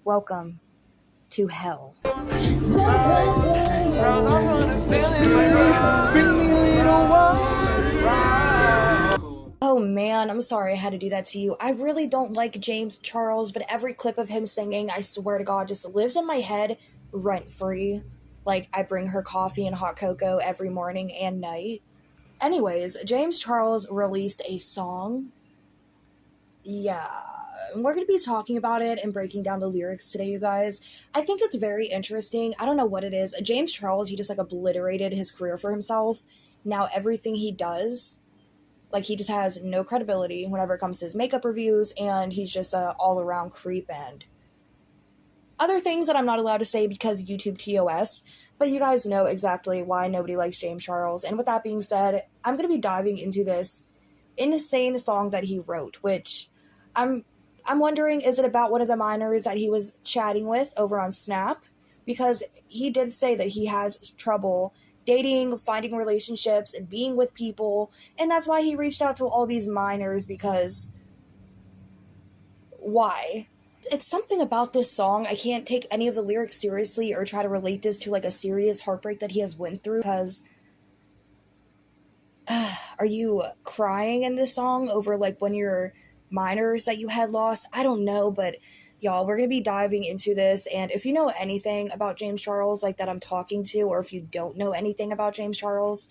Welcome to hell. Oh man, I'm sorry I had to do that to you. I really don't like James Charles, but every clip of him singing, I swear to God, just lives in my head rent-free. Like, I bring her coffee and hot cocoa every morning and night. Anyways, James Charles released a song. Yeah, we're going to be talking about it and breaking down the lyrics today, you guys. I think it's very interesting. I don't know what it is. James Charles, he just like obliterated his career for himself. Now everything he does, like, he just has no credibility whenever it comes to his makeup reviews, and he's just a all-around creep and other things that I'm not allowed to say because YouTube TOS, but you guys know exactly why nobody likes James Charles. And with that being said, I'm going to be diving into this insane song that he wrote, which I'm wondering, is it about one of the minors that he was chatting with over on Snap? Because he did say that he has trouble dating, finding relationships, and being with people, and that's why he reached out to all these minors, because why? It's something about this song. I can't take any of the lyrics seriously or try to relate this to like a serious heartbreak that he has went through, because are you crying in this song over like when you're minors that you had lost? I don't know, but y'all, we're going to be diving into this, and if you know anything about James Charles, like that I'm talking to, or if you don't know anything about James Charles,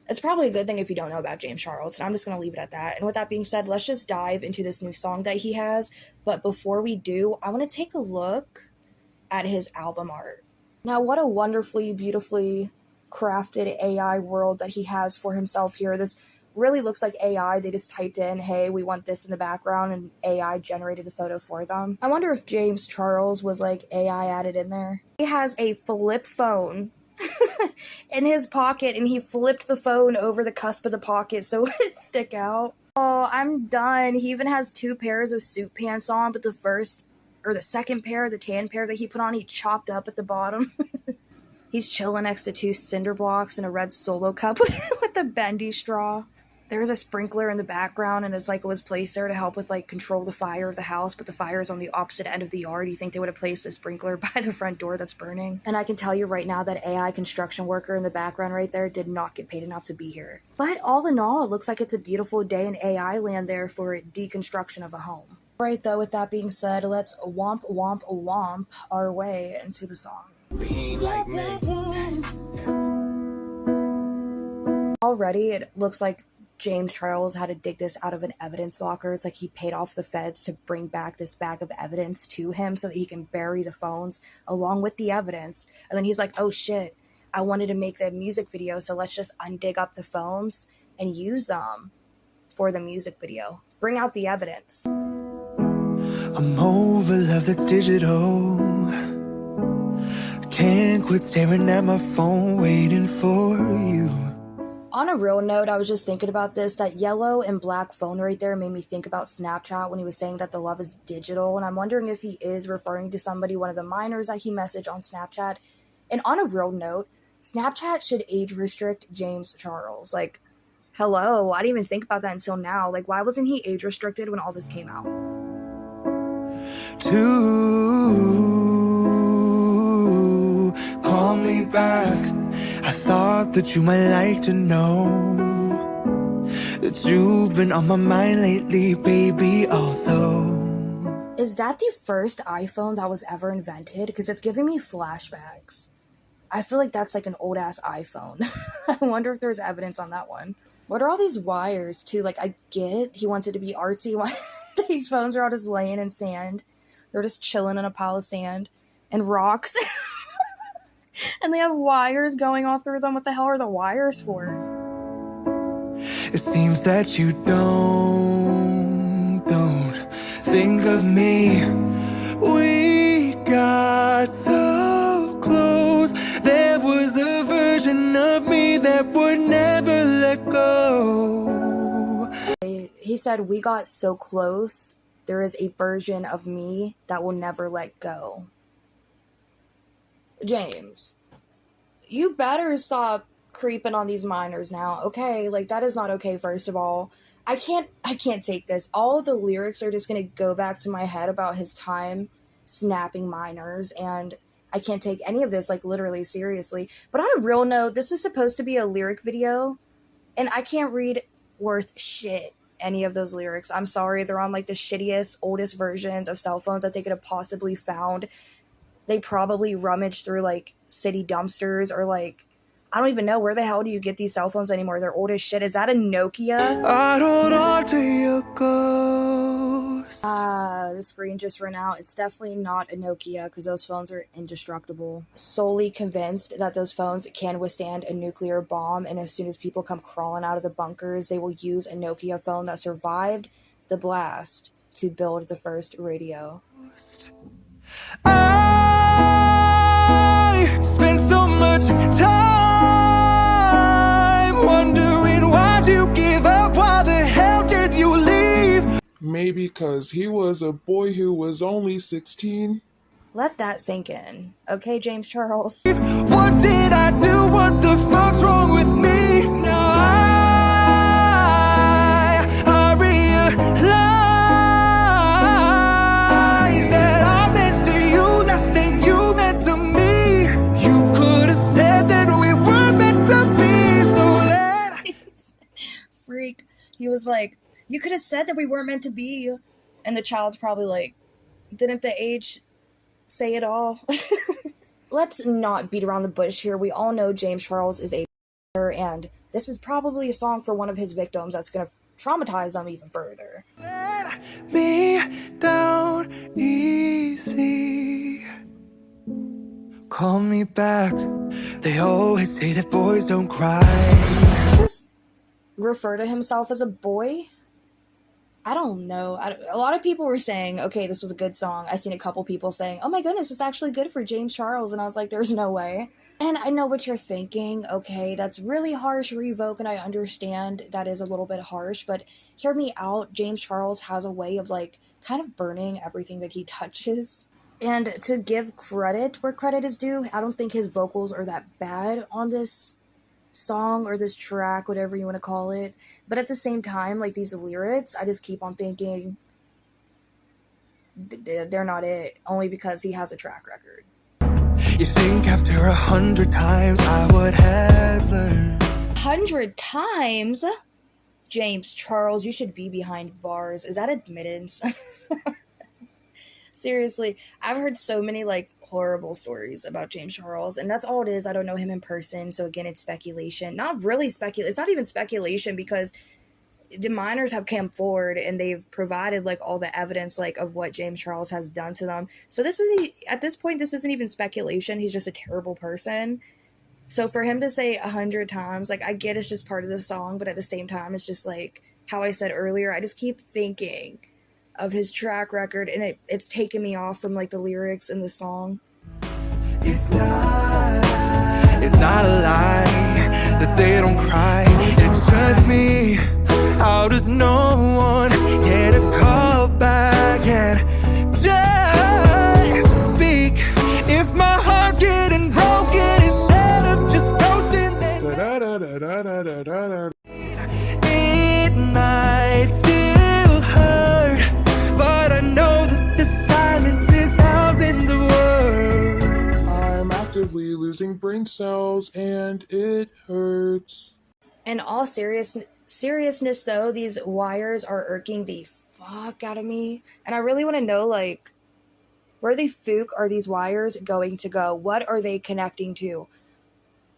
it's probably a good thing if you don't know about James Charles, and I'm just going to leave it at that. And with that being said, let's just dive into this new song that he has, but before we do, I want to take a look at his album art. Now, what a wonderfully, beautifully crafted AI world that he has for himself here. This really looks like AI. They just typed in, hey, we want this in the background, and AI generated the photo for them. I wonder if James Charles was like AI added in there. He has a flip phone in his pocket, and he flipped the phone over the cusp of the pocket so it would stick out. Oh, I'm done. He even has 2 pairs of suit pants on, but the second pair, the tan pair that he put on, he chopped up at the bottom. He's chilling next to 2 cinder blocks and a red Solo cup with a bendy straw. There's a sprinkler in the background, and it's like it was placed there to help with like control the fire of the house, but the fire is on the opposite end of the yard. You think they would have placed a sprinkler by the front door that's burning? And I can tell you right now that AI construction worker in the background right there did not get paid enough to be here. But all in all, it looks like it's a beautiful day in AI land there for deconstruction of a home. Alright though, with that being said, let's womp womp womp our way into the song. Like me. Already, it looks like James Charles had to dig this out of an evidence locker. It's like he paid off the feds to bring back this bag of evidence to him so that he can bury the phones along with the evidence. And then he's like, oh shit, I wanted to make the music video, so let's just undig up the phones and use them for the music video. Bring out the evidence. I'm over love that's digital. Can't quit staring at my phone, waiting for you. On a real note, I was just thinking about this. That yellow and black phone right there made me think about Snapchat when he was saying that the love is digital. And I'm wondering if he is referring to somebody, one of the minors that he messaged on Snapchat. And on a real note, Snapchat should age restrict James Charles. Like, hello, I didn't even think about that until now. Like, why wasn't he age restricted when all this came out? To call me back. I thought that you might like to know that you've been on my mind lately, baby, although. Is that the first iPhone that was ever invented? Because it's giving me flashbacks. I feel like that's like an old-ass iPhone. I wonder if there's evidence on that one. What are all these wires, too? Like, I get he wanted to be artsy. These phones are all just laying in sand. They're just chilling in a pile of sand and rocks. And they have wires going all through them. What the hell are the wires for? It seems that you don't think of me. We got so close. There was a version of me that would never let go. He said, we got so close. There is a version of me that will never let go. James, you better stop creeping on these minors now, okay? Like, that is not okay, first of all. I can't take this. All of the lyrics are just gonna go back to my head about his time snapping minors, and I can't take any of this like literally seriously. But on a real note, this is supposed to be a lyric video, and I can't read worth shit any of those lyrics. I'm sorry, they're on like the shittiest, oldest versions of cell phones that they could have possibly found. They probably rummaged through like city dumpsters, or like, I don't even know, where the hell do you get these cell phones anymore? They're old as shit. Is that a Nokia? I'd hold on to your ghost. The screen just ran out. It's definitely not a Nokia, because those phones are indestructible. Solely convinced that those phones can withstand a nuclear bomb, and as soon as people come crawling out of the bunkers, they will use a Nokia phone that survived the blast to build the first radio. I spent so much time wondering, why'd you give up? Why the hell did you leave? Maybe because he was a boy who was only 16. Let that sink in. Okay, James Charles. What did I do? What the fuck's wrong with me? Now I realize that I meant to you less than you meant to me. You could have said that we weren't meant to be, so let Freak. He was like, you could have said that we weren't meant to be. And the child's probably like, didn't the age say it all? Let's not beat around the bush here. We all know James Charles is a and this is probably a song for one of his victims that's going to traumatize them even further. let me down easy. Call me back. They always say that boys don't cry. Just refer to himself as a boy? I don't know. A lot of people were saying, okay, this was a good song. I seen a couple people saying, oh my goodness, it's actually good for James Charles. And I was like, there's no way. And I know what you're thinking. Okay, that's really harsh, Revoke, and I understand that is a little bit harsh, but hear me out. James Charles has a way of like kind of burning everything that he touches. And to give credit where credit is due, I don't think his vocals are that bad on this song or this track, whatever you want to call it. But at the same time, like these lyrics, I just keep on thinking they're not it, only because he has a track record. You think after 100 times I would have learned? 100 times? James Charles, you should be behind bars. Is that admittance? Seriously, I've heard so many like horrible stories about James Charles, and that's all it is. I don't know him in person, so again, it's speculation. Not really speculation. It's not even speculation, because the minors have come forward and they've provided like all the evidence like of what James Charles has done to them. So this isn't, at this point, this isn't even speculation. He's just a terrible person. So for him to say 100 times, like I get it's just part of the song, but at the same time, it's just like how I said earlier, I just keep thinking of his track record, and it's taken me off from like the lyrics in the song. It's not a lie that they don't cry. It's just me. How does no one get a call back and just speak? If my heart's getting broken instead of just ghosting, then it might still hurt, but I know that the silence is thousands of words. I'm actively losing brain cells and it hurts. In all seriousness though, these wires are irking the fuck out of me, and I really want to know like where the fuck are these wires going to go? What are they connecting to?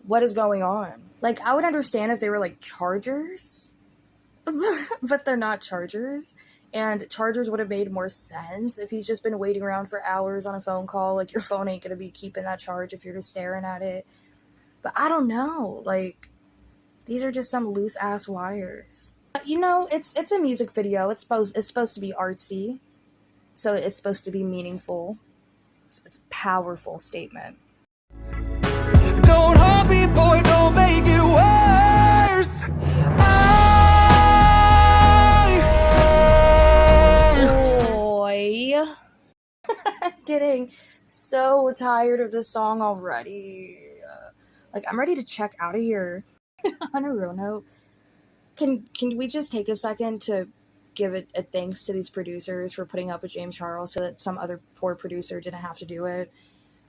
What is going on? Like, I would understand if they were like chargers, but they're not chargers. And chargers would have made more sense if he's just been waiting around for hours on a phone call. Like, your phone ain't gonna be keeping that charge if you're just staring at it. But I don't know. Like, these are just some loose ass wires. But, you know, it's a music video. It's supposed to be artsy, so it's supposed to be meaningful. So it's a powerful statement. Don't hold me, boy, don't make it worse. Boy. Getting so tired of this song already. Like, I'm ready to check out of here. On a real note, can we just take a second to give it a thanks to these producers for putting up with James Charles so that some other poor producer didn't have to do it.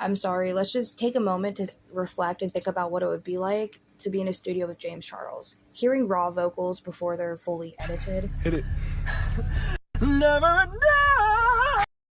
I'm sorry. Let's just take a moment to reflect and think about what it would be like to be in a studio with James Charles. Hearing raw vocals before they're fully edited. Hit it. Never enough.